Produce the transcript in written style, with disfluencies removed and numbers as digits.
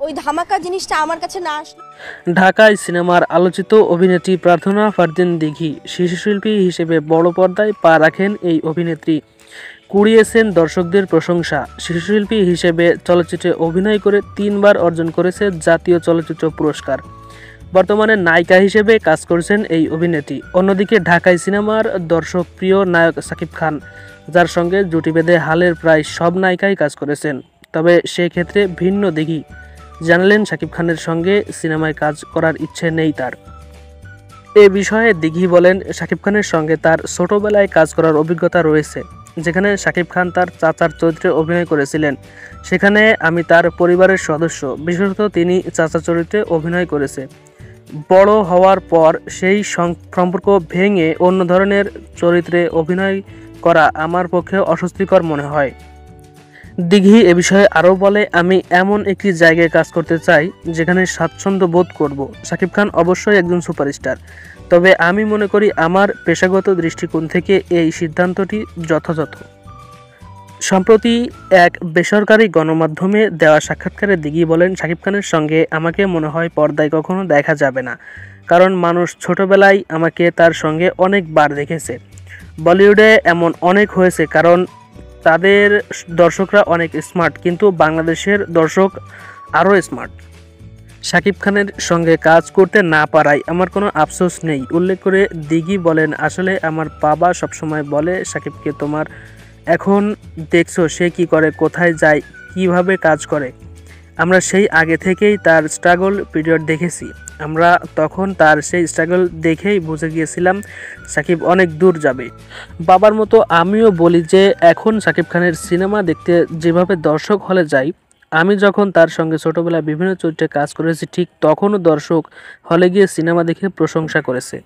ওই ধামাকা জিনিসটা আমার কাছে না আসলো। ঢাকায় সিনেমার আলোচিত অভিনেত্রী প্রার্থনা ফারদিন দিঘি শিশুশিল্পী হিসেবে বড় পর্দায় পা রাখেন। এই অভিনেত্রী কুড়িয়েছেন দর্শকদের প্রশংসা। শিশুশিল্পী হিসেবে চলচ্চিত্রে অভিনয় করে 3বার অর্জন করেছে জাতীয় চলচ্চিত্র পুরস্কার। বর্তমানে নায়িকা হিসেবে কাজ করছেন এই অভিনেত্রী। অন্যদিকে ঢাকাই সিনেমার দর্শকপ্রিয় নায়ক শাকিব খান, যার সঙ্গে জুটি বেঁধে হালের প্রায় সব নায়িকাই কাজ করেছেন। তবে সেক্ষেত্রে ভিন্ন দিঘি জানালেন শাকিব খানের সঙ্গে সিনেমায় কাজ করার ইচ্ছে নেই তার। এ বিষয়ে দিঘি বলেন, শাকিব খানের সঙ্গে তার ছোটবেলায় কাজ করার অভিজ্ঞতা রয়েছে, যেখানে শাকিব খান তার চাচার চরিত্রে অভিনয় করেছিলেন। সেখানে আমি তার পরিবারের সদস্য, বিশেষত তিনি চাচা চরিত্রে অভিনয় করেছে। বড় হওয়ার পর সেই সম্পর্ক ভেঙে অন্য ধরনের চরিত্রে অভিনয় করা আমার পক্ষে অস্বস্তিকর মনে হয়। দিঘি এ বিষয়ে আরও বলে, আমি এমন একটি জায়গায় কাজ করতে চাই যেখানে স্বাচ্ছন্দ্য বোধ করব। শাকিব খান অবশ্যই একজন সুপারস্টার, তবে আমি মনে করি আমার পেশাগত দৃষ্টিকোণ থেকে এই সিদ্ধান্তটি যথাযথ। সম্প্রতি এক বেসরকারি গণমাধ্যমে দেওয়া সাক্ষাৎকারে দিঘি বলেন, শাকিব খানের সঙ্গে আমাকে মনে হয় পর্দায় কখনো দেখা যাবে না, কারণ মানুষ ছোটবেলায় আমাকে তার সঙ্গে অনেকবার দেখেছে। বলিউডে এমন অনেক হয়েছে, কারণ তাদের দর্শকরা অনেক স্মার্ট, কিন্তু বাংলাদেশের দর্শক আরও স্মার্ট। শাকিব খানের সঙ্গে কাজ করতে না পারায় আমার কোনো আফসোস নেই। উল্লেখ করে দিঘি বলেন, আসলে আমার বাবা সবসময় বলে, শাকিবকে তোমার এখন দেখছো সে কি করে, কোথায় যায়, কিভাবে কাজ করে। আমরা সেই আগে থেকেই তার স্ট্রাগল পিরিয়ড দেখেছি। আমরা তখন তার সেই স্ট্রাগল দেখেই বুঝে গিয়েছিলাম শাকিব অনেক দূর যাবে। বাবার মতো আমিও বলি যে এখন শাকিব খানের সিনেমা দেখতে যেভাবে দর্শক হলে যায়, আমি যখন তার সঙ্গে ছোটবেলায় বিভিন্ন চরিত্রে কাজ করেছি ঠিক তখনও দর্শক হলে গিয়ে সিনেমা দেখে প্রশংসা করেছে।